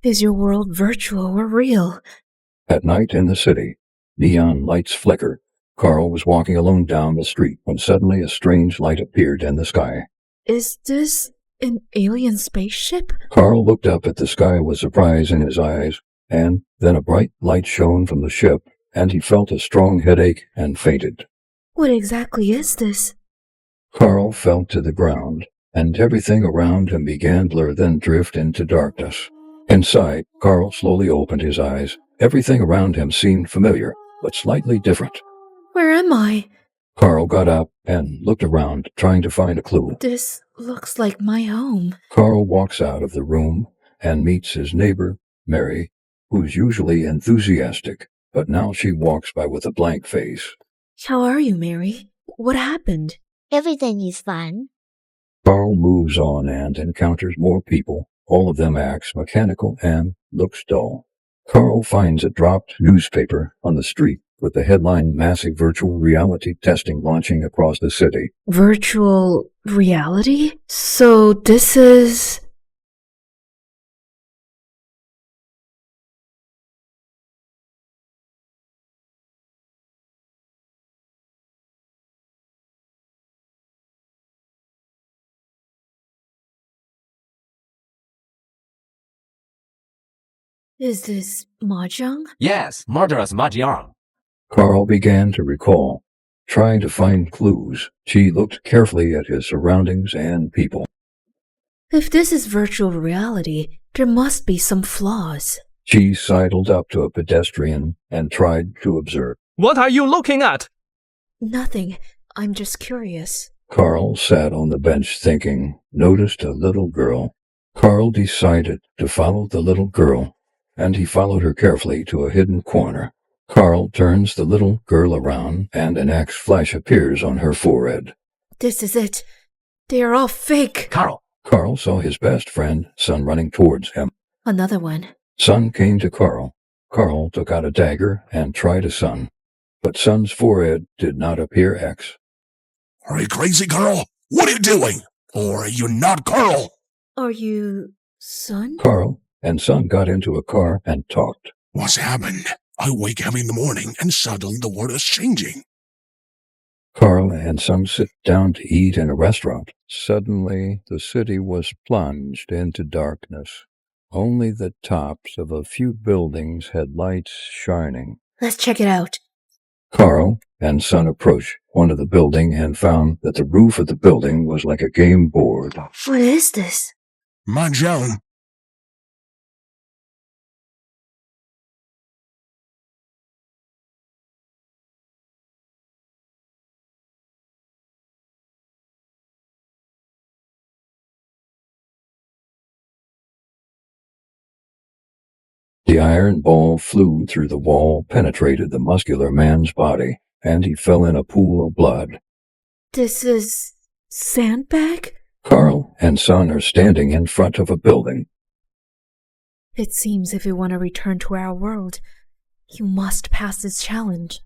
Is your world virtual or real? At night in the city, neon lights flicker. Karl was walking alone down the street when suddenly a strange light appeared in the sky. Is this an alien spaceship? Karl looked up at the sky with surprise in his eyes, and then a bright light shone from the ship, and he felt a strong headache and fainted. What exactly is this? Karl fell to the ground, and everything around him began to blur, then drift into darkness. Inside, Karl slowly opened his eyes. Everything around him seemed familiar, but slightly different. Where am I? Karl got up and looked around, trying to find a clue. This looks like my home. Karl walks out of the room and meets his neighbor, Mary, who's usually enthusiastic, but now she walks by with a blank face. How are you, Mary? What happened? Everything is fine. Karl moves on and encounters more people. All of them acts mechanical and looks dull. Karl finds a dropped newspaper on the street with the headline "Massive Virtual Reality Testing Launching Across the City." Virtual reality? So this is... Is this mahjong? Yes, murderous mahjong. Karl began to recall. Trying to find clues, she looked carefully at his surroundings and people. If this is virtual reality, there must be some flaws. She sidled up to a pedestrian and tried to observe. What are you looking at? Nothing. I'm just curious. Karl sat on the bench thinking, noticed a little girl. Karl decided to follow the little girl, and he followed her carefully to a hidden corner. Karl turns the little girl around, and an axe flash appears on her forehead. This is it. They are all fake. Karl. Karl saw his best friend, Sun, running towards him. Another one. Sun came to Karl. Karl took out a dagger and tried a Sun, but Sun's forehead did not appear X. Are you crazy, Karl? What are you doing? Or are you not Karl? Are you... Sun? Karl and Sun got into a car and talked. What's happened? I wake up in the morning and suddenly the world is changing. Karl and Sun sit down to eat in a restaurant. Suddenly, the city was plunged into darkness. Only the tops of a few buildings had lights shining. Let's check it out. Karl and Sun approached one of the building and found that the roof of the building was like a game board. What is this? Mahjong. The iron ball flew through the wall, penetrated the muscular man's body, and he fell in a pool of blood. This is... sandbag? Karl and Sun are standing in front of a building. It seems if you want to return to our world, you must pass this challenge.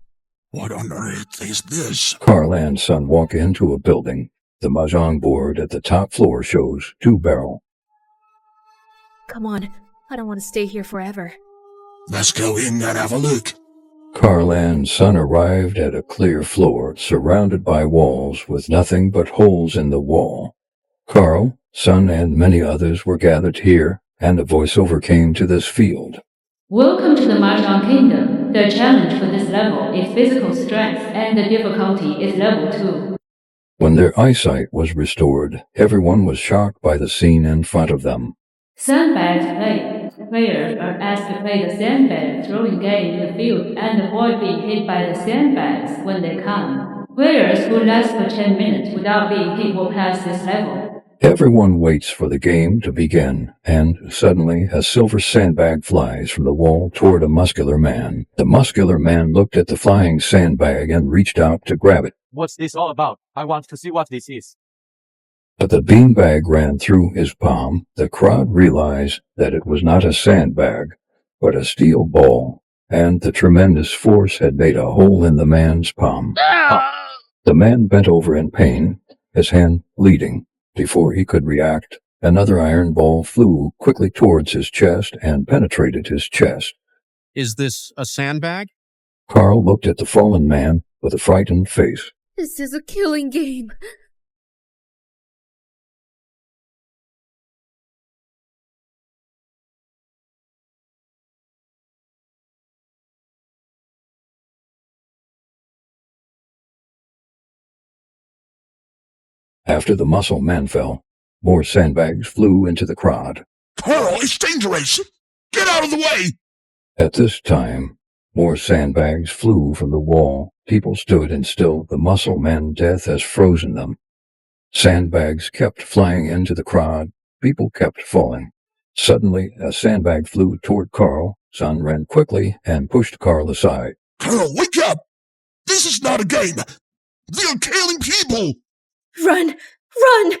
What on earth is this? Karl and Sun walk into a building. The mahjong board at the top floor shows 2-barrel. Come on, I don't want to stay here forever. Let's go in and have a look. Karl and Sun arrived at a clear floor surrounded by walls with nothing but holes in the wall. Karl, Sun, and many others were gathered here, and a voiceover came to this field. Welcome to the Mahjong Kingdom. The challenge for this level is physical strength, and the difficulty is level 2. When their eyesight was restored, everyone was shocked by the scene in front of them. Sandbags play. Players are asked to play the sandbag throwing game in the field and avoid being hit by the sandbags when they come. Players who last for 10 minutes without being hit will pass this level. Everyone waits for the game to begin, and suddenly a silver sandbag flies from the wall toward a muscular man. The muscular man looked at the flying sandbag and reached out to grab it. What's this all about? I want to see what this is. But the beanbag ran through his palm. The crowd realized that it was not a sandbag, but a steel ball, and the tremendous force had made a hole in the man's palm. The man bent over in pain, his hand bleeding. Before he could react, Another iron ball flew quickly towards his chest and penetrated his chest. Is this a sandbag? Karl looked at the fallen man with a frightened face. This is a killing game. After the muscle man fell, more sandbags flew into the crowd. Karl, it's dangerous! Get out of the way! At this time, more sandbags flew from the wall. People stood and still. The muscle man death has frozen them. Sandbags kept flying into the crowd. People kept falling. Suddenly, a sandbag flew toward Karl. Sun ran quickly and pushed Karl aside. Karl, wake up! This is not a game! They're killing people! Run! Run!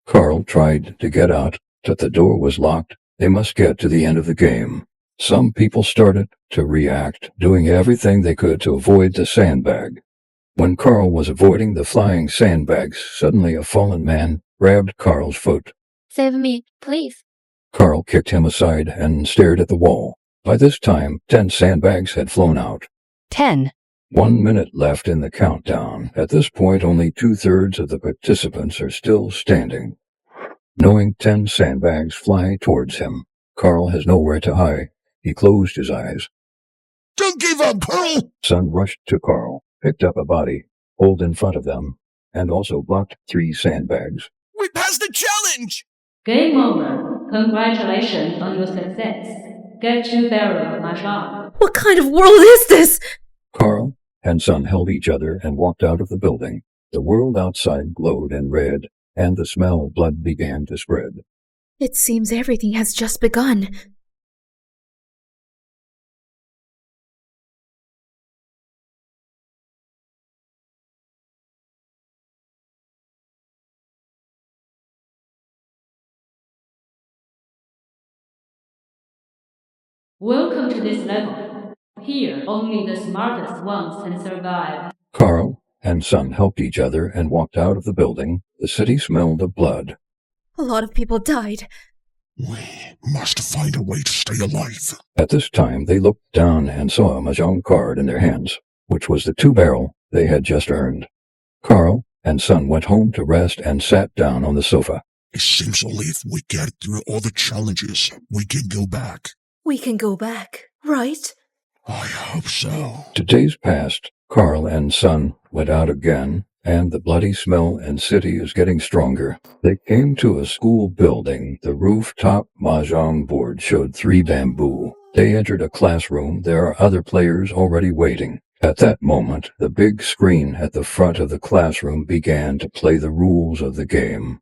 Karl tried to get out, but the door was locked. They must get to the end of the game. Some people started to react, doing everything they could to avoid the sandbag. When Karl was avoiding the flying sandbags, suddenly a fallen man grabbed Karl's foot. Save me, please. Karl kicked him aside and stared at the wall. By this time, 10 sandbags had flown out. 10. 1 minute left in the countdown. At this point, only 2/3 of the participants are still standing. Knowing 10 sandbags fly towards him, Karl has nowhere to hide. He closed his eyes. Don't give up, Karl! Sun rushed to Karl, picked up a body, pulled in front of them, and also blocked 3 sandbags. We passed the challenge! Game over. Congratulations on your success. Get 2 barrels of mahjong. What kind of world is this? Karl and Sun held each other and walked out of the building. The world outside glowed in red, and the smell of blood began to spread. It seems everything has just begun. Welcome to this level. Here, only the smartest ones can survive. Karl and Sun helped each other and walked out of the building. The city smelled of blood. A lot of people died. We must find a way to stay alive. At this time, they looked down and saw a mahjong card in their hands, which was the 2-barrel they had just earned. Karl and Sun went home to rest and sat down on the sofa. It seems only if we get through all the challenges, we can go back. We can go back, right? I hope so. 2 days passed. Karl and Sun went out again, and the bloody smell and city is getting stronger. They came to a school building. The rooftop mahjong board showed 3 bamboo. They entered a classroom. There are other players already waiting. At that moment, the big screen at the front of the classroom began to play the rules of the game.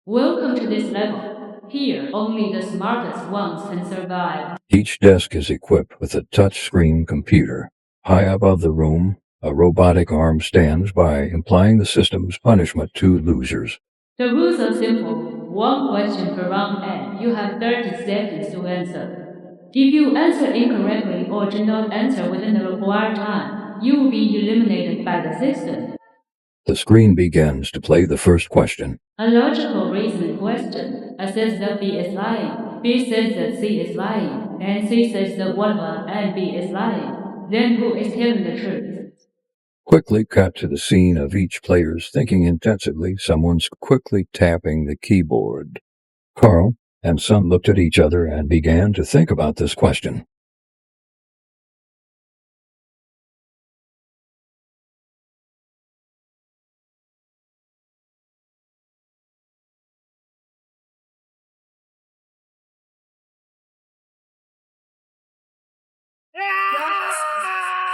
Welcome to this level. Here, only the smartest ones can survive. Each desk is equipped with a touch-screen computer. High above the room, a robotic arm stands by, implying the system's punishment to losers. The rules are simple. 1 question per round and you have 30 seconds to answer. If you answer incorrectly or do not answer within the required time, you will be eliminated by the system. The screen begins to play the first question. A logical reasoning question. A says that B is lying, B says that C is lying, and C says that whatever and B is lying. Then who is telling the truth? Quickly cut to the scene of each player's thinking intensively. Someone's quickly tapping the keyboard. Karl and Sun looked at each other and began to think about this question.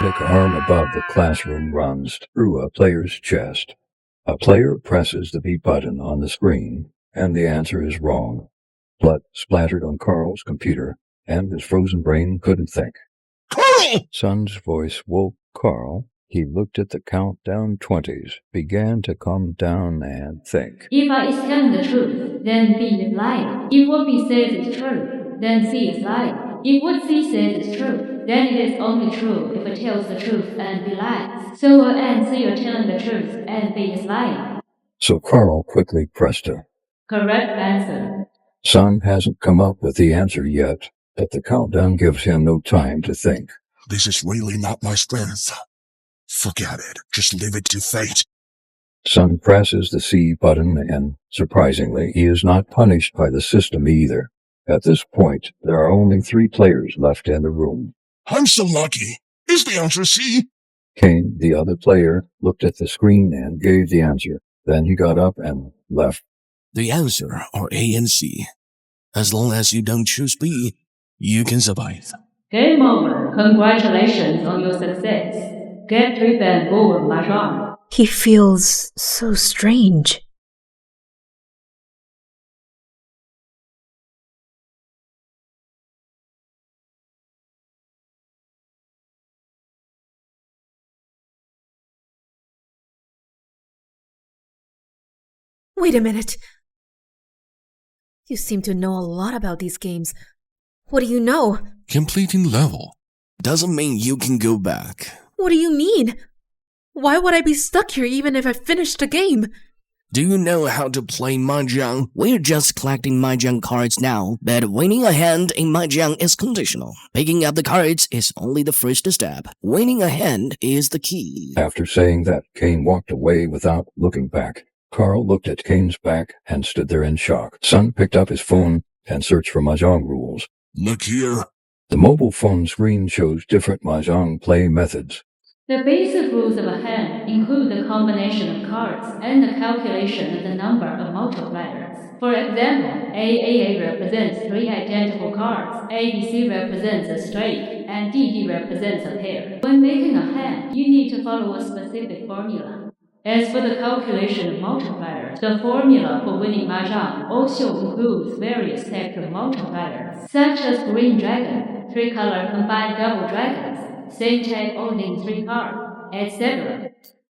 The arm above the classroom runs through a player's chest. A player presses the B button on the screen, and the answer is wrong. Blood splattered on Karl's computer, and his frozen brain couldn't think. Karl! Sun's voice woke Karl. He looked at the countdown 20s, began to calm down and think. If I is telling the truth, then B is lying. If what B says is true, then C is lying. If what C says is true, then it is only true if it tells the truth and B lies. So A and C are telling the truth and B is lying. So Karl quickly pressed a Correct answer. Sun hasn't come up with the answer yet, but the countdown gives him no time to think. This is really not my strength. Forget it. Just leave it to fate. Sun presses the C button and, surprisingly, he is not punished by the system either. At this point, there are only 3 players left in the room. I'm so lucky. Is the answer C? Kane, the other player, looked at the screen and gave the answer. Then he got up and left. The answer are A and C. As long as you don't choose B, you can survive. Game over. Congratulations on your success. Get trip and go on mahjong. He feels so strange. Wait a minute. You seem to know a lot about these games. What do you know? Completing level doesn't mean you can go back. What do you mean? Why would I be stuck here even if I finished the game? Do you know how to play mahjong? We're just collecting mahjong cards now, but winning a hand in mahjong is conditional. Picking up the cards is only the first step. Winning a hand is the key. After saying that, Kane walked away without looking back. Karl looked at Kane's back and stood there in shock. Sun picked up his phone and searched for mahjong rules. Look here. The mobile phone screen shows different mahjong play methods. The basic rules of a hand include the combination of cards and the calculation of the number of multipliers. For example, AAA represents 3 identical cards, ABC represents a straight, and DD represents a pair. When making a hand, you need to follow a specific formula. As for the calculation of multipliers, the formula for winning mahjong also includes various types of multipliers, such as green dragon, 3-color combined double dragons, same type owning 3 cards, etc.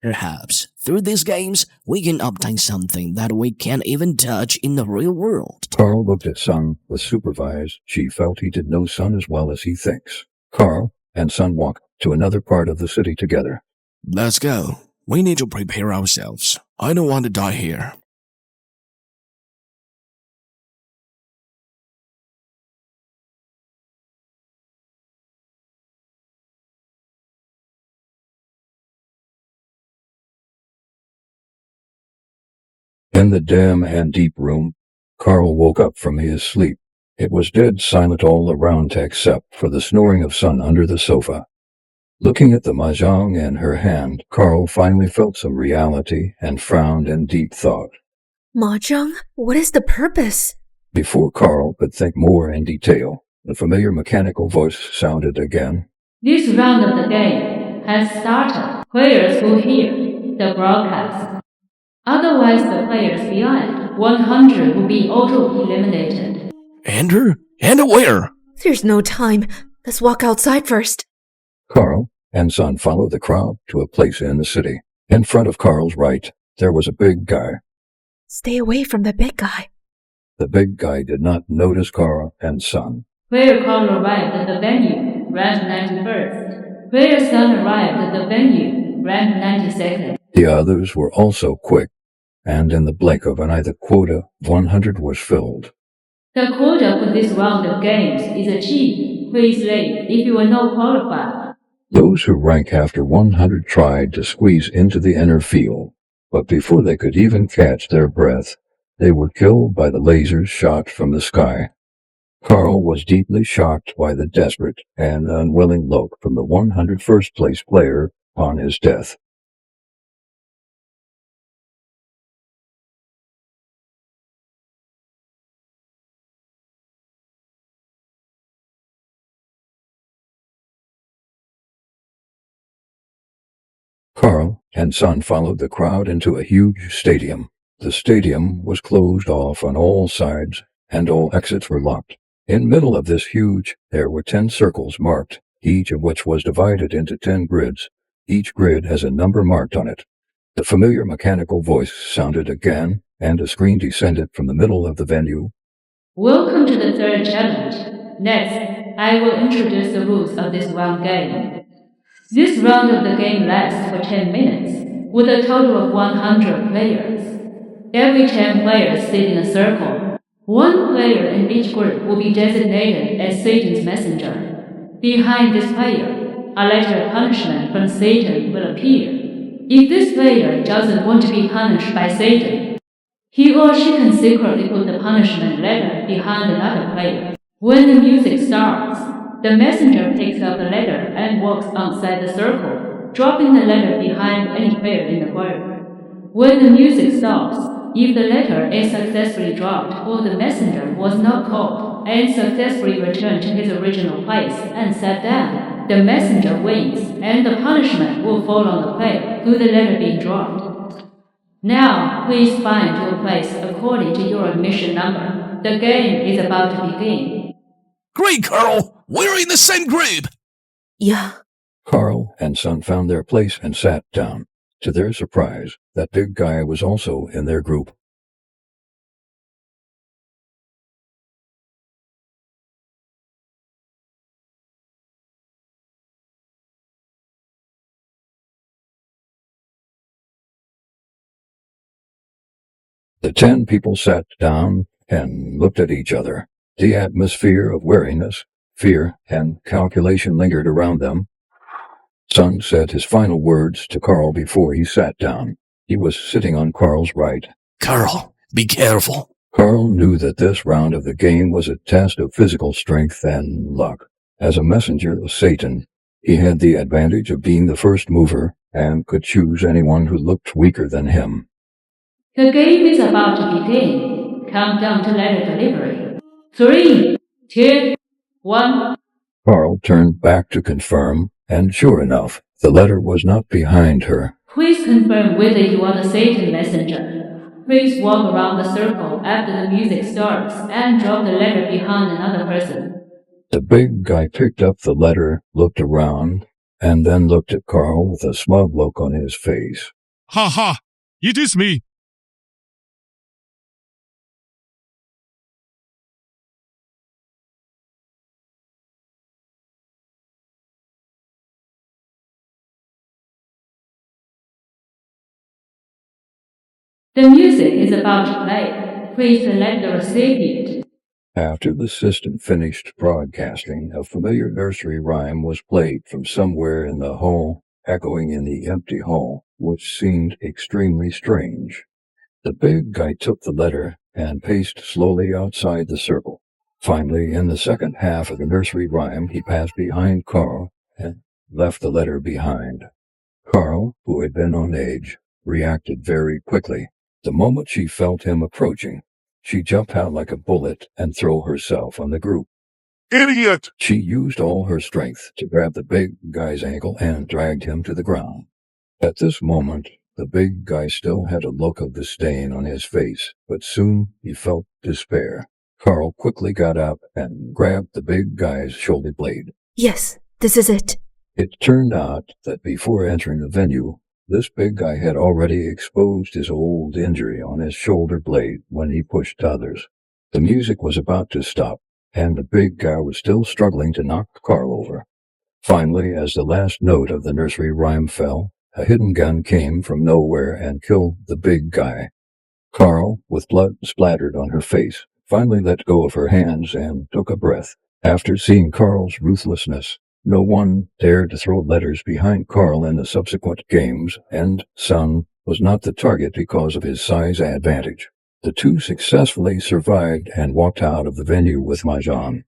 Perhaps through these games, we can obtain something that we can't even touch in the real world. Karl looked at Sun with surprise. She felt he did know Sun as well as he thinks. Karl and Sun walked to another part of the city together. Let's go. We need to prepare ourselves. I don't want to die here. In the dim and deep room, Karl woke up from his sleep. It was dead silent all around except for the snoring of Sun under the sofa. Looking at the mahjong in her hand, Karl finally felt some reality and frowned in deep thought. Mahjong? What is the purpose? Before Karl could think more in detail, the familiar mechanical voice sounded again. This round of the game has started. Players who hear the broadcast. Otherwise, the players beyond 100 will be auto-eliminated. Enter? Enter where? There's no time. Let's walk outside first. Karl and Sun followed the crowd to a place in the city. In front of Karl's right, there was a big guy. Stay away from the big guy. The big guy did not notice Karl and Sun. Player Karl arrived at the venue, ranked 91st. Player Sun arrived at the venue, ranked 92nd. The others were also quick, and in the blink of an eye the quota 100 was filled. The quota for this round of games is achieved. Please leave if you are not qualified. Those who rank after 100 tried to squeeze into the inner field, but before they could even catch their breath, they were killed by the lasers shot from the sky. Karl was deeply shocked by the desperate and unwilling look from the 101st place player on his death. Karl and Sun followed the crowd into a huge stadium. The stadium was closed off on all sides, and all exits were locked. In the middle of this huge, there were 10 circles marked, each of which was divided into 10 grids. Each grid has a number marked on it. The familiar mechanical voice sounded again, and a screen descended from the middle of the venue. Welcome to the third challenge. Next, I will introduce the rules of this round game. This round of the game lasts for 10 minutes, with a total of 100 players. Every 10 players sit in a circle. One player in each group will be designated as Satan's messenger. Behind this player, a letter of punishment from Satan will appear. If this player doesn't want to be punished by Satan, he or she can secretly put the punishment letter behind another player. When the music starts, the messenger picks up the letter and walks outside the circle, dropping the letter behind any player in the group. When the music stops, if the letter is successfully dropped or the messenger was not caught and successfully returned to his original place and sat down, the messenger wins and the punishment will fall on the player who the letter being dropped. Now, please find your place according to your admission number. The game is about to begin. Great, Karl! We're in the same group! Yeah. Karl and Son found their place and sat down. To their surprise, that big guy was also in their group. The 10 people sat down and looked at each other. The atmosphere of wariness, fear, and calculation lingered around them. Son said his final words to Karl before he sat down. He was sitting on Karl's right. Karl, be careful. Karl knew that this round of the game was a test of physical strength and luck. As a messenger of Satan, he had the advantage of being the first mover and could choose anyone who looked weaker than him. The game is about to begin. Countdown to letter delivery. 3, 2, 1. Karl turned back to confirm, and sure enough, the letter was not behind her. Please confirm whether you are the Satan messenger. Please walk around the circle after the music starts and drop the letter behind another person. The big guy picked up the letter, looked around, and then looked at Karl with a smug look on his face. Ha ha! It is me! The music is about to play. Please select the recipient. After the system finished broadcasting, a familiar nursery rhyme was played from somewhere in the hall, echoing in the empty hall, which seemed extremely strange. The big guy took the letter and paced slowly outside the circle. Finally, in the second half of the nursery rhyme, he passed behind Karl and left the letter behind. Karl, who had been on edge, reacted very quickly. The moment she felt him approaching, she jumped out like a bullet and threw herself on the group. Idiot! She used all her strength to grab the big guy's ankle and dragged him to the ground. At this moment, the big guy still had a look of disdain on his face, but soon he felt despair. Karl quickly got up and grabbed the big guy's shoulder blade. Yes, this is it. It turned out that before entering the venue, this big guy had already exposed his old injury on his shoulder blade when he pushed others. The music was about to stop, and the big guy was still struggling to knock Karl over. Finally, as the last note of the nursery rhyme fell, a hidden gun came from nowhere and killed the big guy. Karl, with blood splattered on her face, finally let go of her hands and took a breath. After seeing Karl's ruthlessness, no one dared to throw letters behind Karl in the subsequent games, and Son was not the target because of his size advantage. The two successfully survived and walked out of the venue with Mahjong.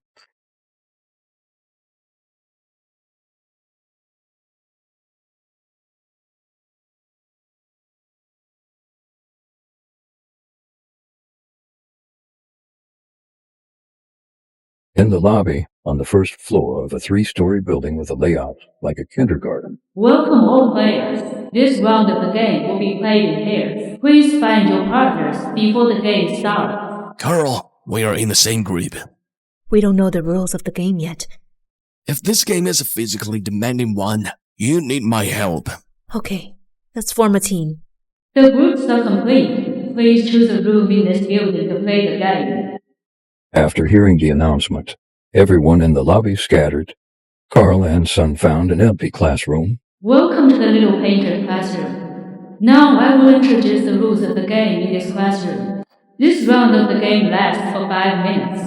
In the lobby, on the first floor of a 3-story building with a layout like a kindergarten. Welcome all players. This round of the game will be played in pairs. Please find your partners before the game starts. Karl, we are in the same group. We don't know the rules of the game yet. If this game is a physically demanding one, you need my help. Okay, let's form a team. The groups are complete. Please choose a room in this building to play the game. After hearing the announcement, everyone in the lobby scattered. Karl and Son found an empty classroom. Welcome to the Little Painter classroom. Now I will introduce the rules of the game in this classroom. This round of the game lasts for 5 minutes.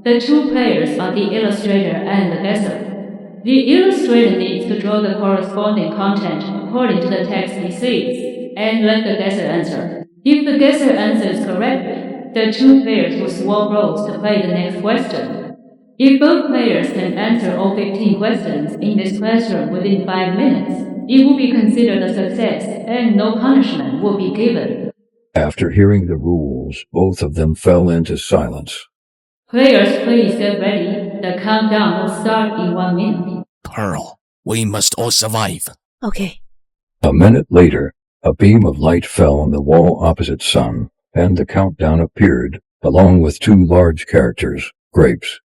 The two players are the illustrator and the guesser. The illustrator needs to draw the corresponding content according to the text he sees, and let the guesser answer. If the guesser answers correctly, the two players will swap roles to play the next question. If both players can answer all 15 questions in this classroom within 5 minutes, it will be considered a success and no punishment will be given. After hearing the rules, both of them fell into silence. Players, please get ready. The countdown will start in 1 minute. Karl, we must all survive. Okay. A minute later, a beam of light fell on the wall opposite Sun, and the countdown appeared, along with two large characters, grapes.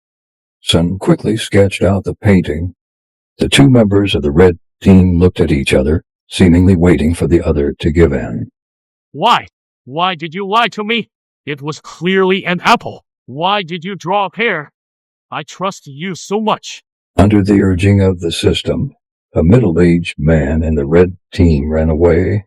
Sun quickly sketched out the painting. The two members of the red team looked at each other, seemingly waiting for the other to give in. Why? Why did you lie to me? It was clearly an apple. Why did you draw a pear? I trust you so much. Under the urging of the system, a middle-aged man in the red team ran away.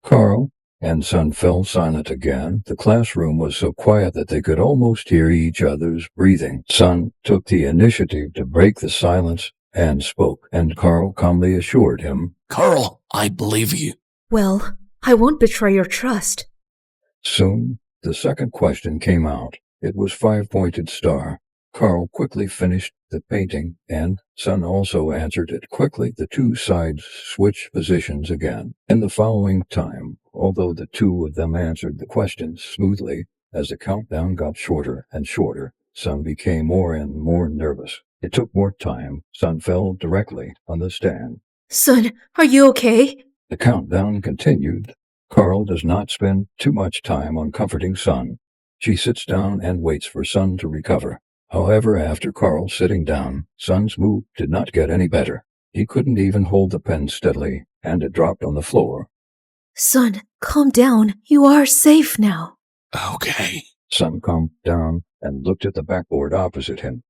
Karl and Sun fell silent again. The classroom was so quiet that they could almost hear each other's breathing. Sun took the initiative to break the silence and spoke, and Karl calmly assured him, Karl, I believe you. Well, I won't betray your trust. Soon, the second question came out. It was 5-pointed star. Karl quickly finished the painting, and Sun also answered it quickly. The two sides switched positions again. In the following time, although the two of them answered the questions smoothly, as the countdown got shorter and shorter, Sun became more and more nervous. It took more time. Sun fell directly on the stand. Sun, are you okay? The countdown continued. Karl does not spend too much time on comforting Sun. She sits down and waits for Sun to recover. However, after Karl sitting down, Sun's mood did not get any better. He couldn't even hold the pen steadily, and it dropped on the floor. Sun, calm down. You are safe now. Okay. Sun calmed down and looked at the backboard opposite him.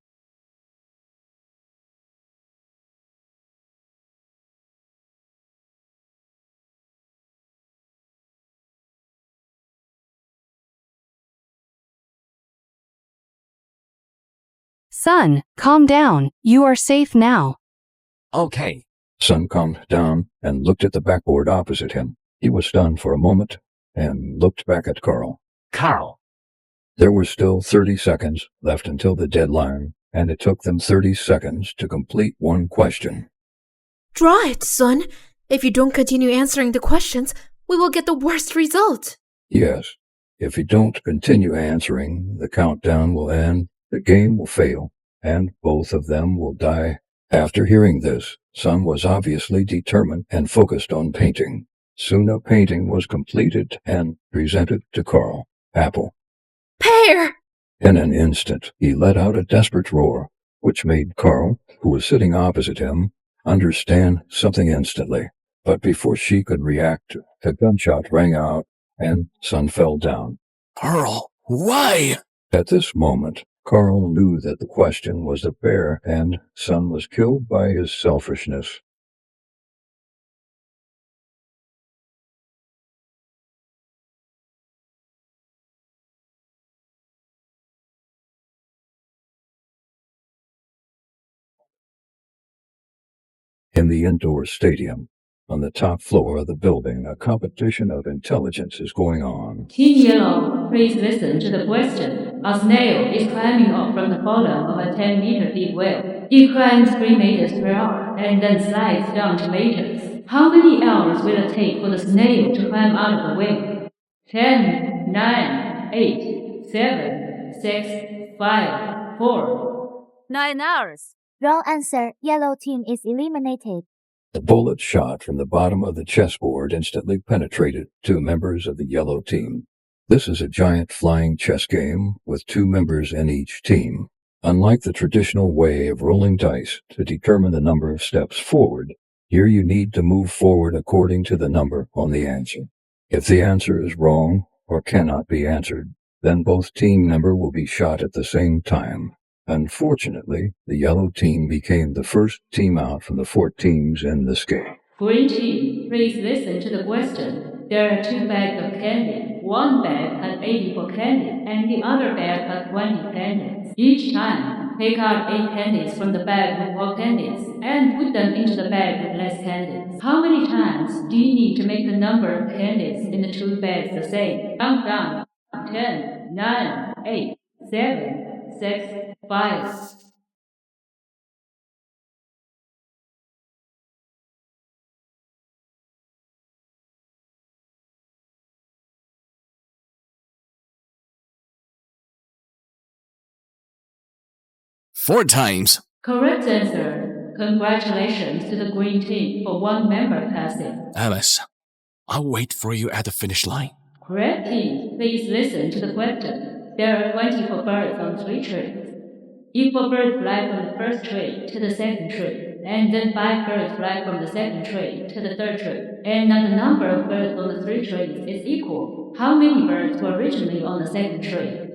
Sun, calm down. You are safe now. Okay. Sun calmed down and looked at the backboard opposite him. He was stunned for a moment and looked back at Karl. Karl. There were still 30 seconds left until the deadline, and it took them 30 seconds to complete one question. Draw it, Sun. If you don't continue answering the questions, we will get the worst result. Yes, if you don't continue answering, the countdown will end, the game will fail, and both of them will die. After hearing this, Sun was obviously determined and focused on painting. Soon a painting was completed and presented to Karl. Apple. Pear! In an instant, he let out a desperate roar, which made Karl, who was sitting opposite him, understand something instantly. But before she could react, a gunshot rang out, and Sun fell down. Karl, why? At this moment, Karl knew that the question was the bear, and Sun was killed by his selfishness. In the indoor stadium, on the top floor of the building, a competition of intelligence is going on. Team Yellow, please listen to the question. A snail is climbing up from the bottom of a 10-meter deep well. It climbs 3 meters per hour and then slides down 2 meters. How many hours will it take for the snail to climb out of the well? 10, 9, 8, 7, 6, 5, 4. 9 hours. Wrong answer. Yellow team is eliminated. The bullet shot from the bottom of the chessboard instantly penetrated 2 members of the yellow team. This is a giant flying chess game with 2 members in each team. Unlike the traditional way of rolling dice to determine the number of steps forward, here you need to move forward according to the number on the answer. If the answer is wrong or cannot be answered, then both team members will be shot at the same time. Unfortunately, the yellow team became the first team out from the 4 teams in this game. Green team, please listen to the question. There are 2 bags of candy. One bag has 84 candies, and the other bag has 20 candies. Each time, take out 8 candies from the bag with more candies, and put them into the bag with less candies. How many times do you need to make the number of candies in the 2 bags the same? Count down. 10, 9, 8, 7, 6, 5. Four times. Correct answer. Congratulations to the green team for 1 member passing. Alice, I'll wait for you at the finish line. Correct team, please listen to the question. There are 24 birds on 3 trees. If a bird flies from the first tree to the second tree, and then 5 birds fly from the second tree to the third tree, and then the number of birds on the 3 trees is equal, how many birds were originally on the second tree?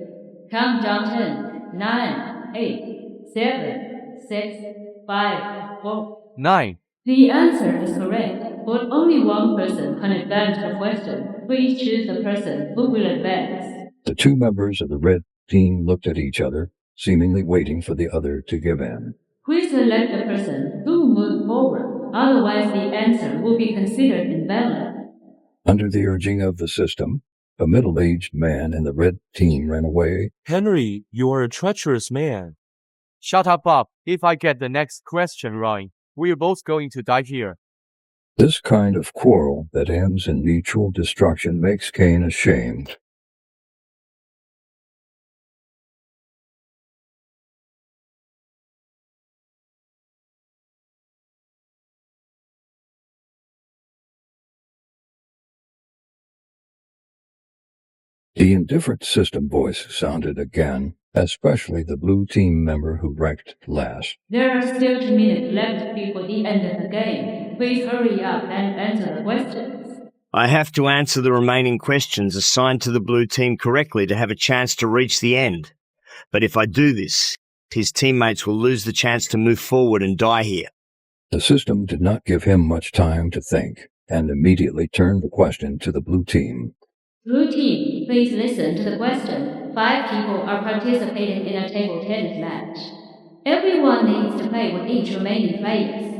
Count down 10, 9, 8, 7, 6, 5, 4. 9. The answer is correct, but only one person can advance the question. Please choose the person who will advance. The 2 members of the red team looked at each other, seemingly waiting for the other to give in. Please select the person who moved forward, otherwise the answer will be considered invalid. Under the urging of the system, a middle-aged man in the red team ran away. Henry, you are a treacherous man. Shut up, Bob. If I get the next question right, we're both going to die here. This kind of quarrel that ends in mutual destruction makes Cain ashamed. The indifferent system voice sounded again, especially the blue team member who wrecked last. There are still 2 minutes left before the end of the game. Please hurry up and answer the questions. I have to answer the remaining questions assigned to the blue team correctly to have a chance to reach the end. But if I do this, his teammates will lose the chance to move forward and die here. The system did not give him much time to think, and immediately turned the question to the blue team. Blue team, please listen to the question. 5 people are participating in a table tennis match. Everyone needs to play with each remaining player.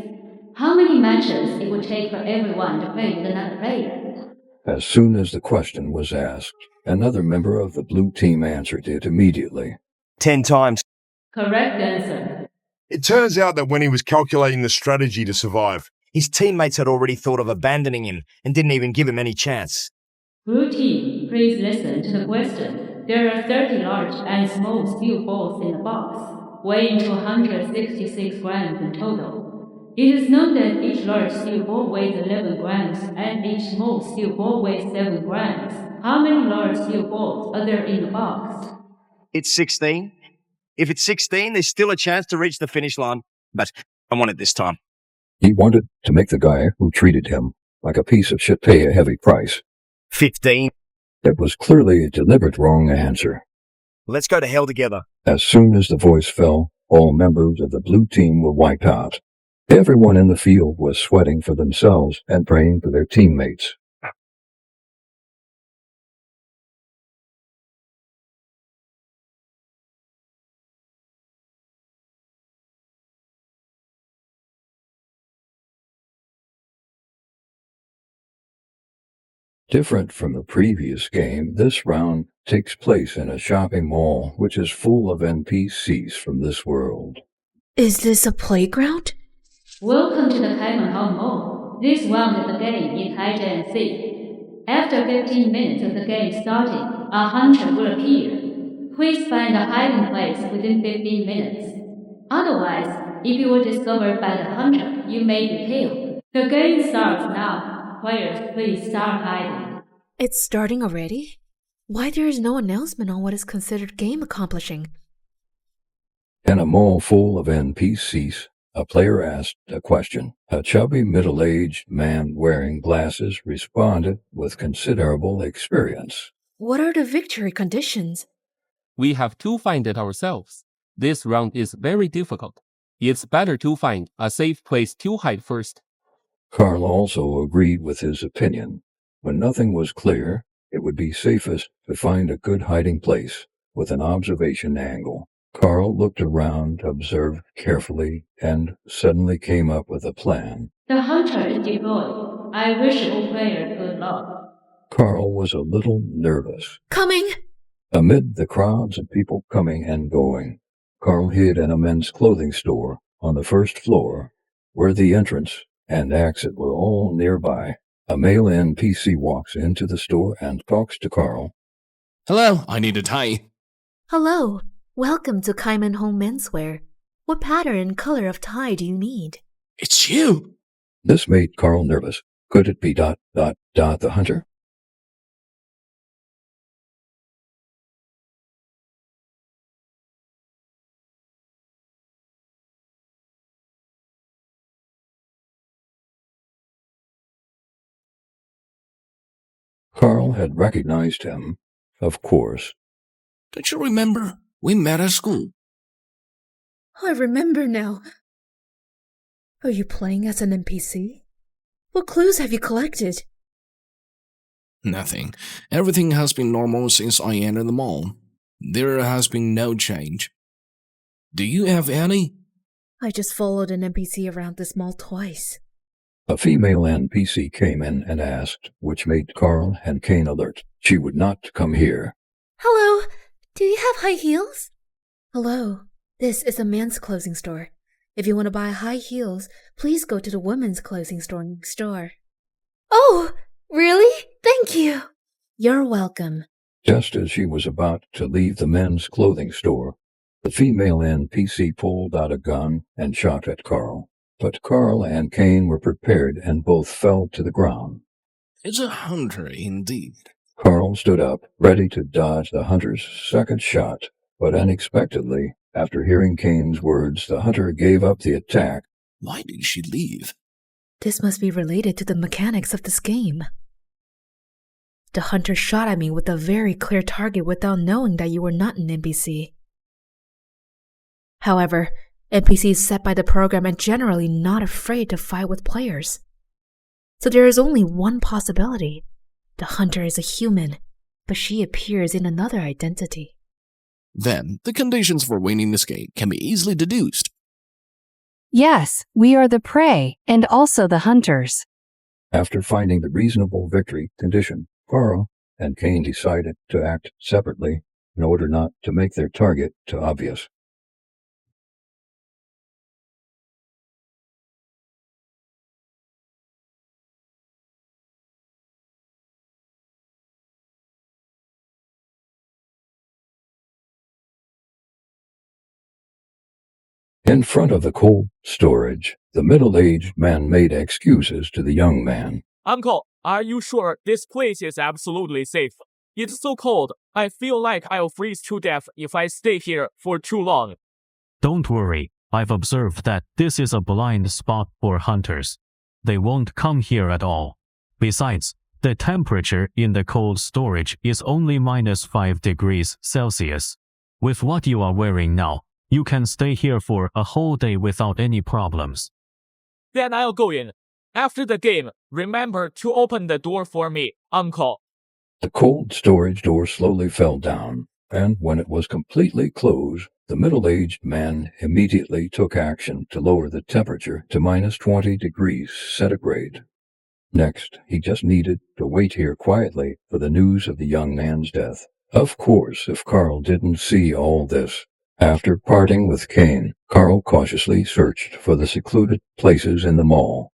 How many matches it would take for everyone to play with another player? As soon as the question was asked, another member of the blue team answered it immediately. 10 times. Correct answer. It turns out that when he was calculating the strategy to survive, his teammates had already thought of abandoning him and didn't even give him any chance. Blue team, please listen to the question. There are 30 large and small steel balls in the box, weighing 266 grams in total. It is known that each large steel ball weighs 11 grams and each small steel ball weighs 7 grams. How many large steel balls are there in the box? It's 16. If it's 16, there's still a chance to reach the finish line, but I want it this time. He wanted to make the guy who treated him like a piece of shit pay a heavy price. 15. That was clearly a deliberate wrong answer. Let's go to hell together. As soon as the voice fell, all members of the blue team were wiped out. Everyone in the field was sweating for themselves and praying for their teammates. Different from the previous game, this round takes place in a shopping mall which is full of NPCs from this world. Is this a playground? Welcome to the Home Mall. This round of the game is hide and seek. After 15 minutes of the game starting, a hunter will appear. Please find a hiding place within 15 minutes. Otherwise, if you were discovered by the hunter, you may be killed. The game starts now. Players, please start hiding. It's starting already? Why there is no announcement on what is considered game accomplishing? In a mall full of NPCs, a player asked a question. A chubby middle-aged man wearing glasses responded with considerable experience. What are the victory conditions? We have to find it ourselves. This round is very difficult. It's better to find a safe place to hide first. Karl also agreed with his opinion. When nothing was clear, it would be safest to find a good hiding place with an observation angle. Karl looked around, observed carefully, and suddenly came up with a plan. The hunter is deployed. I wish all players good luck. Karl was a little nervous. Coming! Amid the crowds of people coming and going, Karl hid in a men's clothing store on the first floor, where the entrance and exit were all nearby. A male NPC walks into the store and talks to Karl. Hello, I need a tie. Hello. Welcome to Kaiman Home Menswear. What pattern and color of tie do you need? It's you. This made Karl nervous. Could it be ... the hunter? Karl had recognized him, of course. Don't you remember? We met at school. I remember now. Are you playing as an NPC? What clues have you collected? Nothing. Everything has been normal since I entered the mall. There has been no change. Do you have any? I just followed an NPC around this mall twice. A female NPC came in and asked, which made Karl and Kane alert. She would not come here. Hello, do you have high heels? Hello, this is a men's clothing store. If you want to buy high heels, please go to the women's clothing store next door. Oh, really? Thank you. You're welcome. Just as she was about to leave the men's clothing store, the female NPC pulled out a gun and shot at Karl. But Karl and Kane were prepared and both fell to the ground. It's a hunter indeed. Karl stood up, ready to dodge the hunter's second shot, but unexpectedly, after hearing Kane's words, the hunter gave up the attack. Why did she leave? This must be related to the mechanics of this game. The hunter shot at me with a very clear target without knowing that you were not an NPC. However, NPCs set by the program are generally not afraid to fight with players. So there is only one possibility. The hunter is a human, but she appears in another identity. Then, the conditions for winning this game can be easily deduced. Yes, we are the prey, and also the hunters. After finding the reasonable victory condition, Karl and Kane decided to act separately in order not to make their target too obvious. In front of the cold storage, the middle-aged man made excuses to the young man. Uncle, are you sure this place is absolutely safe? It's so cold. I feel like I'll freeze to death if I stay here for too long. Don't worry. I've observed that this is a blind spot for hunters. They won't come here at all. Besides, the temperature in the cold storage is only -5 degrees Celsius. With what you are wearing now, you can stay here for a whole day without any problems. Then I'll go in. After the game, remember to open the door for me, Uncle. The cold storage door slowly fell down, and when it was completely closed, the middle-aged man immediately took action to lower the temperature to -20 degrees centigrade. Next, he just needed to wait here quietly for the news of the young man's death. Of course, if Karl didn't see all this. After parting with Kane, Karl cautiously searched for the secluded places in the mall.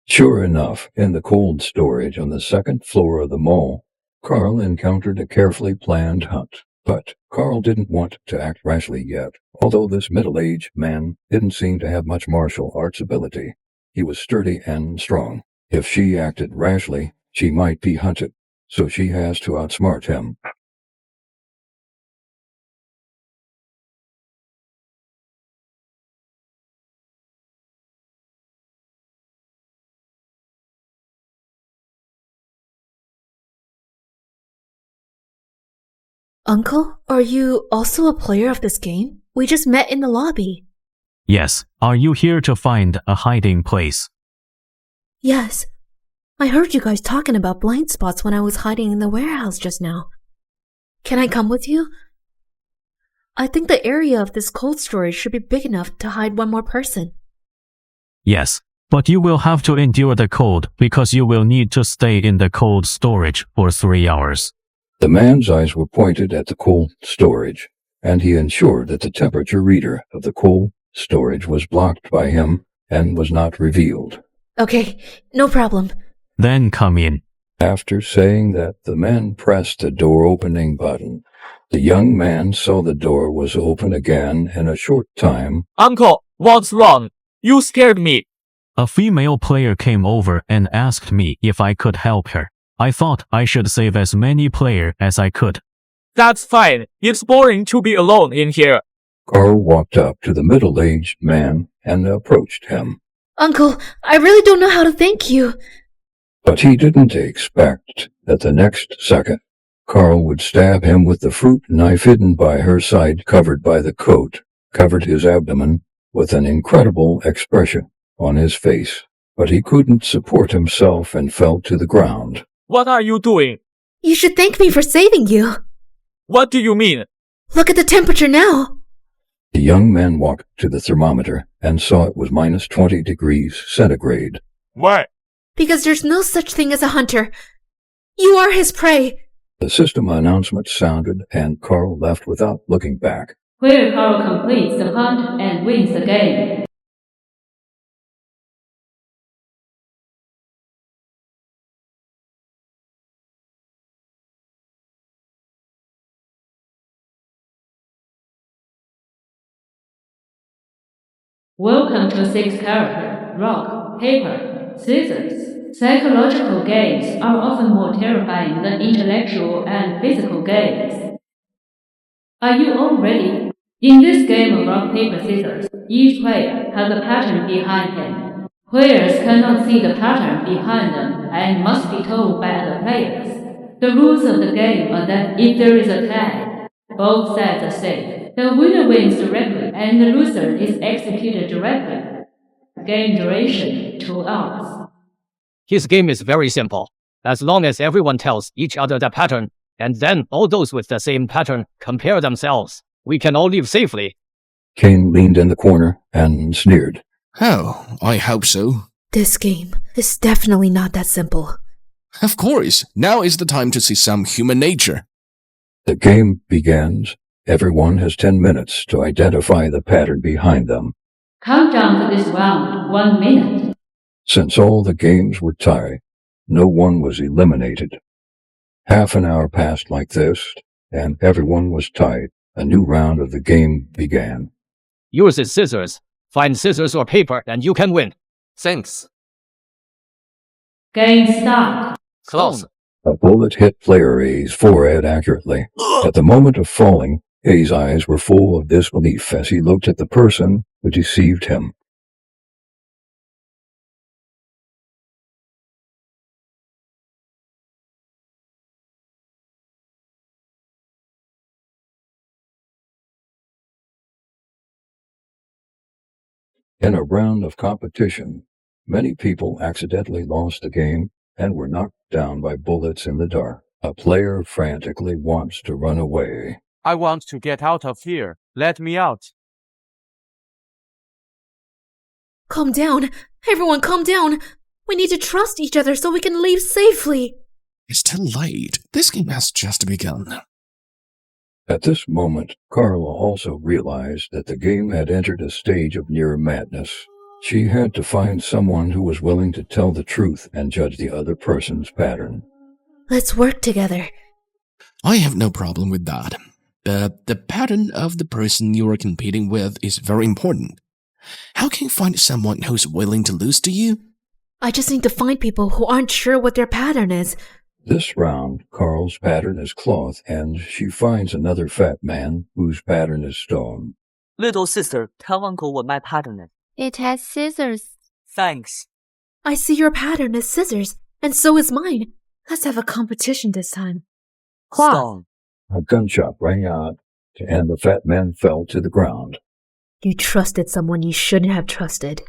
Sure enough, in the cold storage on the second floor of the mall, Karl encountered a carefully planned hunt. But Karl didn't want to act rashly yet, although this middle-aged man didn't seem to have much martial arts ability. He was sturdy and strong. If she acted rashly, she might be hunted, so she has to outsmart him. Uncle, are you also a player of this game? We just met in the lobby. Yes, are you here to find a hiding place? Yes. I heard you guys talking about blind spots when I was hiding in the warehouse just now. Can I come with you? I think the area of this cold storage should be big enough to hide one more person. Yes, but you will have to endure the cold because you will need to stay in the cold storage for 3 hours. The man's eyes were pointed at the cold storage, and he ensured that the temperature reader of the cold storage was blocked by him and was not revealed. Okay, no problem. Then come in. After saying that, the man pressed the door-opening button. The young man saw the door was open again in a short time. Uncle, what's wrong? You scared me. A female player came over and asked me if I could help her. I thought I should save as many players as I could. That's fine. It's boring to be alone in here. Karl walked up to the middle-aged man and approached him. Uncle, I really don't know how to thank you. But he didn't expect that the next second, Karl would stab him with the fruit knife hidden by her side, covered by the coat, covered his abdomen with an incredible expression on his face. But he couldn't support himself and fell to the ground. What are you doing? You should thank me for saving you. What do you mean? Look at the temperature now. The young man walked to the thermometer and saw it was minus 20 degrees centigrade. Why? Because there's no such thing as a hunter. You are his prey. The system announcement sounded and Karl left without looking back. Where Karl completes the hunt and wins the game. Welcome to 6 character, rock, paper, scissors. Psychological games are often more terrifying than intellectual and physical games. Are you all ready? In this game of rock, paper, scissors, each player has a pattern behind him. Players cannot see the pattern behind them and must be told by other players. The rules of the game are that if there is a tie, both sides are safe. The winner wins directly and the loser is executed directly. Game duration 2 hours. His game is very simple. As long as everyone tells each other the pattern, and then all those with the same pattern compare themselves, we can all live safely. Kane leaned in the corner and sneered. Oh, I hope so. This game is definitely not that simple. Of course, now is the time to see some human nature. The game begins. Everyone has 10 minutes to identify the pattern behind them. Countdown to this round, 1 minute. Since all the games were tied, no one was eliminated. Half an hour passed like this, and everyone was tied. A new round of the game began. Yours is scissors. Find scissors or paper and you can win. Thanks. Game start. Close. A bullet hit player A's forehead accurately. At the moment of falling, A's eyes were full of disbelief as he looked at the person who deceived him. In a round of competition, many people accidentally lost the game and were knocked down by bullets in the dark. A player frantically wants to run away. I want to get out of here. Let me out. Calm down. Everyone calm down. We need to trust each other so we can leave safely. It's too late. This game has just begun. At this moment, Karl also realized that the game had entered a stage of near madness. She had to find someone who was willing to tell the truth and judge the other person's pattern. Let's work together. I have no problem with that. But the pattern of the person you are competing with is very important. How can you find someone who's willing to lose to you? I just need to find people who aren't sure what their pattern is. This round, Karl's pattern is cloth, and she finds another fat man whose pattern is stone. Little sister, tell uncle what my pattern is. It has scissors. Thanks. I see your pattern is scissors, and so is mine. Let's have a competition this time. Stone. A gunshot rang out, and the fat man fell to the ground. You trusted someone you shouldn't have trusted.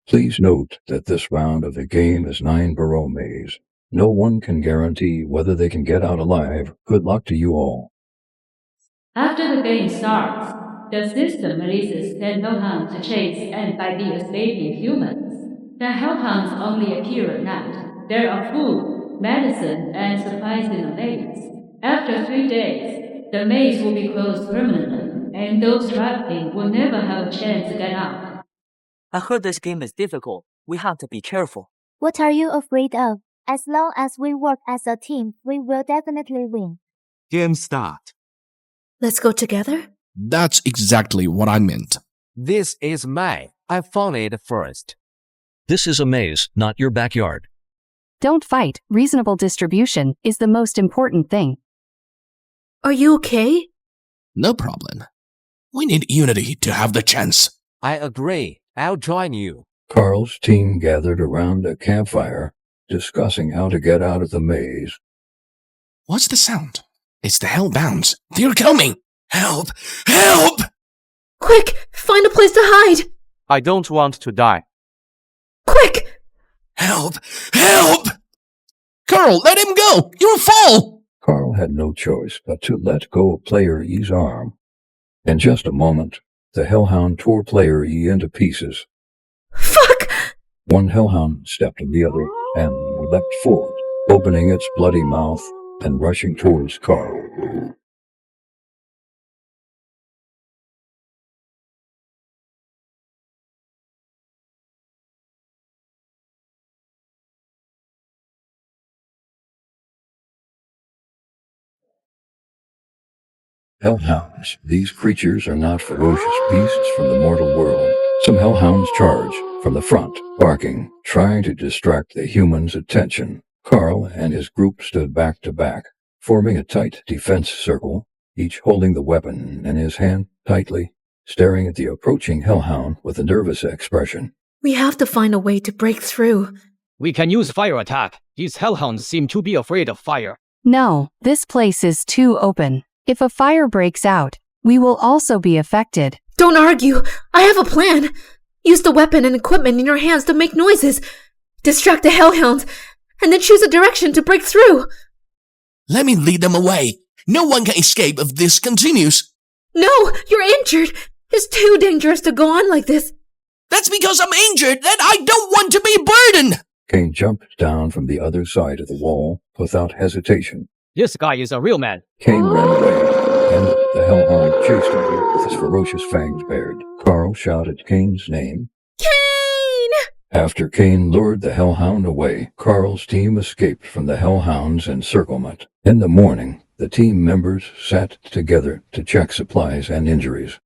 Please note that this round of the game is 9 burrow maze. No one can guarantee whether they can get out alive. Good luck to you all. After the game starts, the system releases 10 hellhounds to chase and fight the escaping humans. The hellhounds only appear at night. There are food, medicine, and supplies in the maze. After 3 days, the maze will be closed permanently, and those trapped will never have a chance to get out. I heard this game is difficult. We have to be careful. What are you afraid of? As long as we work as a team, we will definitely win. Game start. Let's go together? That's exactly what I meant. This is mine. I found it first. This is a maze, not your backyard. Don't fight. Reasonable distribution is the most important thing. Are you okay? No problem. We need unity to have the chance. I agree. I'll join you. Karl's team gathered around a campfire, discussing how to get out of the maze. What's the sound? It's the hellbounds. They're coming! Help! Help! Quick! Find a place to hide! I don't want to die. Quick! Help! Help! Karl, let him go! You'll fall! Karl had no choice but to let go of Player E's arm. In just a moment, the hellhound tore Player E into pieces. Fuck! One hellhound stepped on the other and leapt forward, opening its bloody mouth and rushing towards Karl. Hellhounds. These creatures are not ferocious beasts from the mortal world. Some hellhounds charge from the front, barking, trying to distract the humans' attention. Karl and his group stood back to back, forming a tight defense circle, each holding the weapon in his hand tightly, staring at the approaching hellhound with a nervous expression. We have to find a way to break through. We can use fire attack. These hellhounds seem to be afraid of fire. No, this place is too open. If a fire breaks out, we will also be affected. Don't argue. I have a plan. Use the weapon and equipment in your hands to make noises. Distract the hellhounds, and then choose a direction to break through. Let me lead them away. No one can escape if this continues. No, you're injured. It's too dangerous to go on like this. That's because I'm injured and I don't want to be burdened. Kane jumped down from the other side of the wall without hesitation. This guy is a real man. Kane ran away, and the hellhound chased him with his ferocious fangs bared. Karl shouted Kane's name. Kane! After Kane lured the hellhound away, Karl's team escaped from the hellhound's encirclement. In the morning, the team members sat together to check supplies and injuries.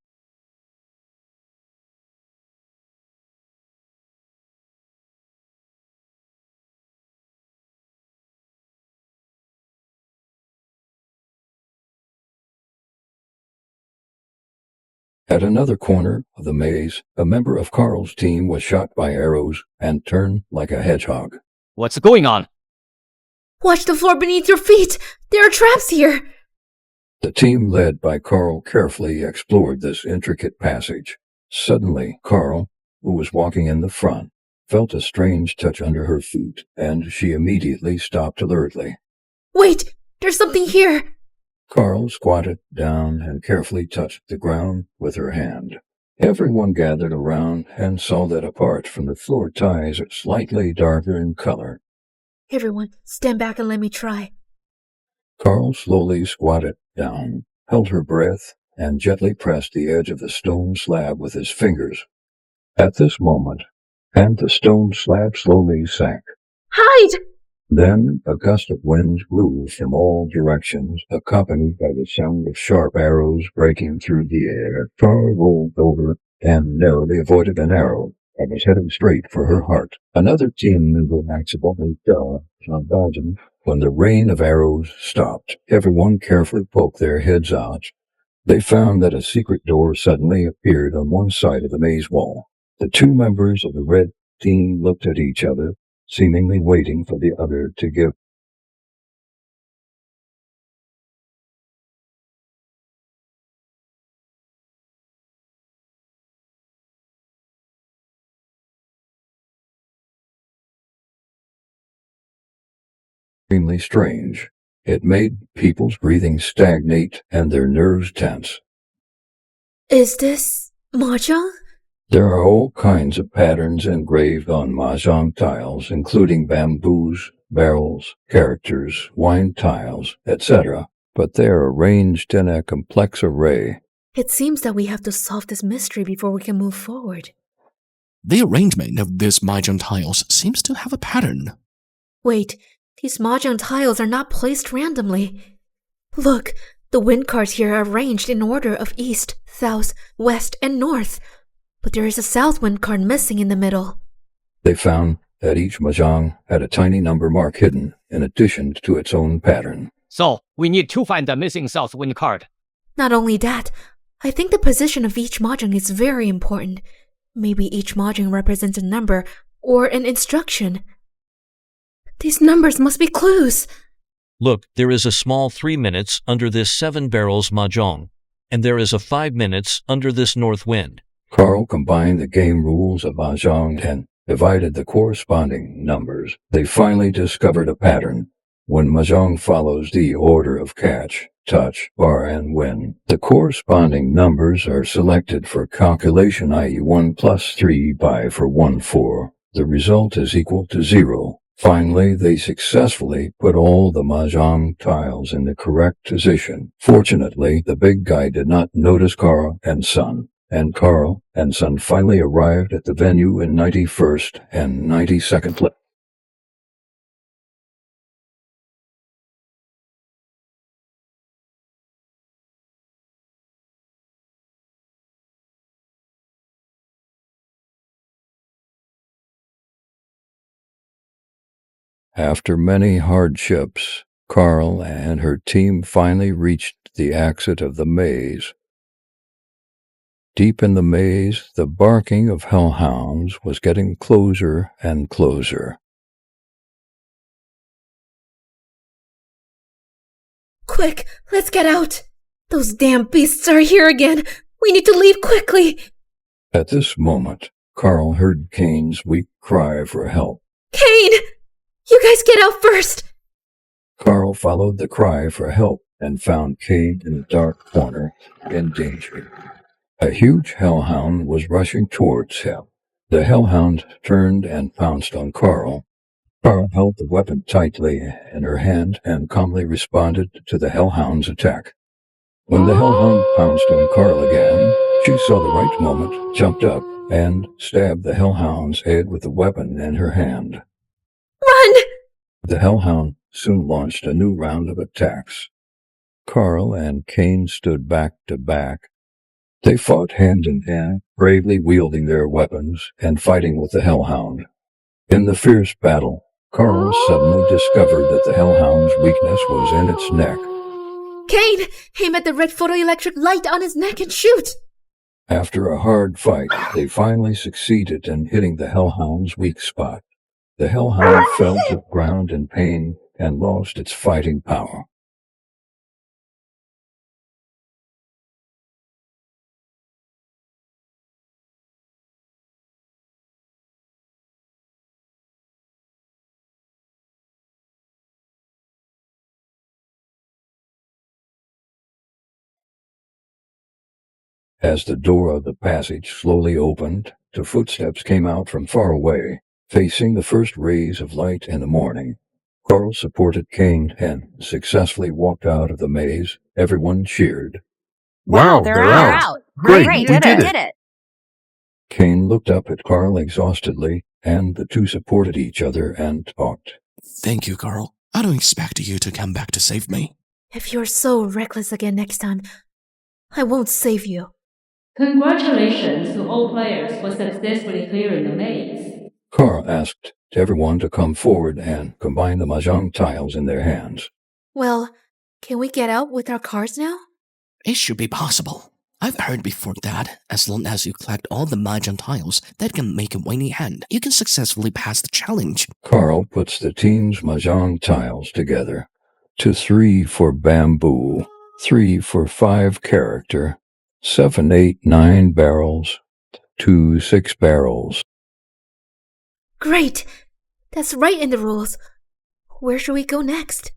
At another corner of the maze, a member of Karl's team was shot by arrows and turned like a hedgehog. What's going on? Watch the floor beneath your feet. There are traps here. The team led by Karl carefully explored this intricate passage. Suddenly, Karl, who was walking in the front, felt a strange touch under her feet, and she immediately stopped alertly. Wait, there's something here. Karl squatted down and carefully touched the ground with her hand. Everyone gathered around and saw that apart from the floor ties, it's slightly darker in color. Everyone, stand back and let me try. Karl slowly squatted down, held her breath, and gently pressed the edge of the stone slab with his fingers. At this moment, and the stone slab slowly sank. Hide! Then a gust of wind blew from all directions, accompanied by the sound of sharp arrows breaking through the air. Karl rolled over and narrowly avoided an arrow, and was heading straight for her heart. Another team member accidentally fell on dodging when the rain of arrows stopped. Everyone carefully poked their heads out. They found that a secret door suddenly appeared on one side of the maze wall. The two members of the red team looked at each other, seemingly waiting for the other to give. Extremely strange. It made people's breathing stagnate and their nerves tense. Is this mahjong? There are all kinds of patterns engraved on mahjong tiles, including bamboos, barrels, characters, wine tiles, etc., but they are arranged in a complex array. It seems that we have to solve this mystery before we can move forward. The arrangement of these mahjong tiles seems to have a pattern. Wait, these mahjong tiles are not placed randomly. Look, the wind cards here are arranged in order of east, south, west, and north. But there is a south wind card missing in the middle. They found that each mahjong had a tiny number mark hidden in addition to its own pattern. So, we need to find the missing south wind card. Not only that, I think the position of each mahjong is very important. Maybe each mahjong represents a number or an instruction. These numbers must be clues. Look, there is a small 3 minutes under this 7 barrels mahjong, and there is a 5 minutes under this north wind. Karl combined the game rules of mahjong and divided the corresponding numbers. They finally discovered a pattern. When mahjong follows the order of catch, touch, bar, and win, the corresponding numbers are selected for calculation, i.e. 1 plus 3 by for 1 4. The result is equal to 0. Finally, they successfully put all the mahjong tiles in the correct position. Fortunately, the big guy did not notice Karl and Son, and Karl and Son finally arrived at the venue in 91st and 92nd level. After many hardships, Karl and her team finally reached the exit of the maze. Deep in the maze, the barking of hellhounds was getting closer and closer. Quick, let's get out! Those damn beasts are here again! We need to leave quickly! At this moment, Karl heard Kane's weak cry for help. Kane! You guys get out first! Karl followed the cry for help and found Kane in a dark corner, in danger. A huge hellhound was rushing towards him. The hellhound turned and pounced on Karl. Karl held the weapon tightly in her hand and calmly responded to the hellhound's attack. When the hellhound pounced on Karl again, she saw the right moment, jumped up, and stabbed the hellhound's head with the weapon in her hand. Run! The hellhound soon launched a new round of attacks. Karl and Kane stood back to back. They fought hand in hand, bravely wielding their weapons and fighting with the hellhound. In the fierce battle, Karl suddenly discovered that the hellhound's weakness was in its neck. Kane, aim at the red photoelectric light on his neck and shoot! After a hard fight, they finally succeeded in hitting the hellhound's weak spot. The hellhound fell to the ground in pain and lost its fighting power. As the door of the passage slowly opened, the footsteps came out from far away, facing the first rays of light in the morning. Karl supported Kane and successfully walked out of the maze. Everyone cheered. Wow, they're out. Great, we did it. Kane looked up at Karl exhaustedly, and the two supported each other and talked. Thank you, Karl. I don't expect you to come back to save me. If you're so reckless again next time, I won't save you. Congratulations to all players for successfully clearing the maze. Karl asked everyone to come forward and combine the mahjong tiles in their hands. Well, can we get out with our cards now? It should be possible. I've heard before that as long as you collect all the mahjong tiles that can make a winning hand, you can successfully pass the challenge. Karl puts the team's mahjong tiles together to 3 for bamboo, 3 for 5 character, 7, 8, 9 barrels, 2, 6 barrels. Great! That's right in the rules. Where should we go next?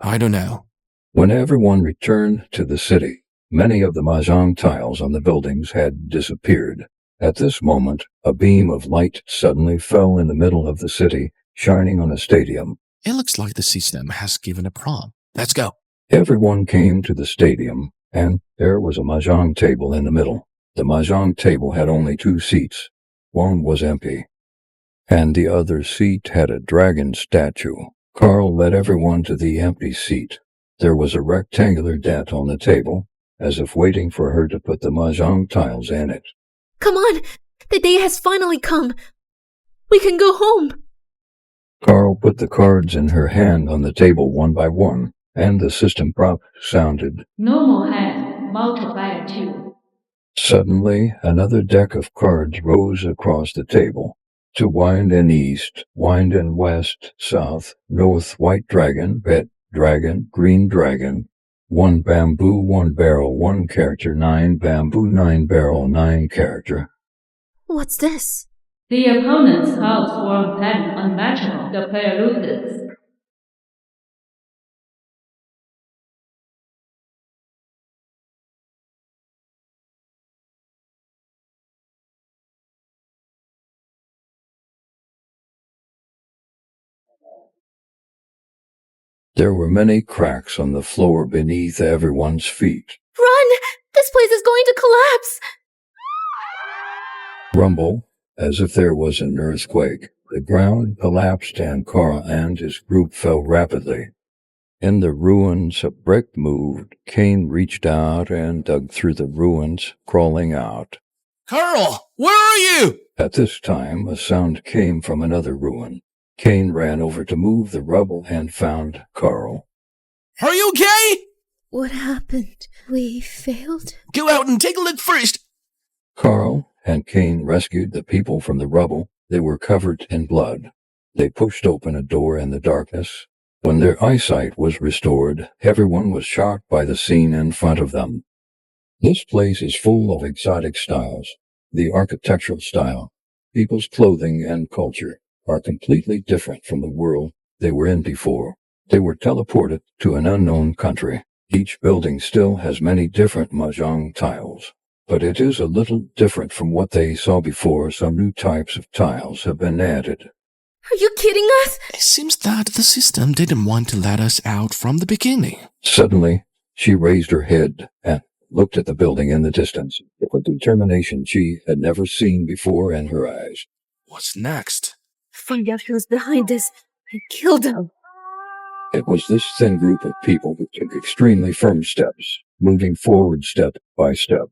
I don't know. When everyone returned to the city, many of the mahjong tiles on the buildings had disappeared. At this moment, a beam of light suddenly fell in the middle of the city, shining on a stadium. It looks like the system has given a prompt. Let's go. Everyone came to the stadium, and there was a mahjong table in the middle. The mahjong table had only 2 seats. One was empty, and the other seat had a dragon statue. Karl led everyone to the empty seat. There was a rectangular dent on the table, as if waiting for her to put the mahjong tiles in it. Come on! The day has finally come! We can go home! Karl put the cards in her hand on the table one by one, and the system prompt sounded. Normal hand, multiplier 2. Suddenly, another deck of cards rose across the table. To wind and east, wind and west, south, north, white dragon, red dragon, green dragon, 1 bamboo, 1 barrel, 1 character, 9 bamboo, 9 barrel, 9 character. What's this? The opponent's house form pattern unmatchable. The player loses. There were many cracks on the floor beneath everyone's feet. Run! This place is going to collapse! Rumble, as if there was an earthquake. The ground collapsed and Karl and his group fell rapidly. In the ruins, a brick moved. Kane reached out and dug through the ruins, crawling out. Karl, where are you? At this time, a sound came from another ruin. Kane ran over to move the rubble and found Karl. Are you okay? What happened? We failed? Go out and take a look first. Karl and Kane rescued the people from the rubble. They were covered in blood. They pushed open a door in the darkness. When their eyesight was restored, everyone was shocked by the scene in front of them. This place is full of exotic styles. The architectural style, people's clothing and culture are completely different from the world they were in before. They were teleported to an unknown country. Each building still has many different mahjong tiles, but it is a little different from what they saw before. Some new types of tiles have been added. Are you kidding us? It seems that the system didn't want to let us out from the beginning. Suddenly, she raised her head and looked at the building in the distance, with a determination she had never seen before in her eyes. What's next? Find out who's behind this and kill them. It was this thin group of people who took extremely firm steps, moving forward step by step.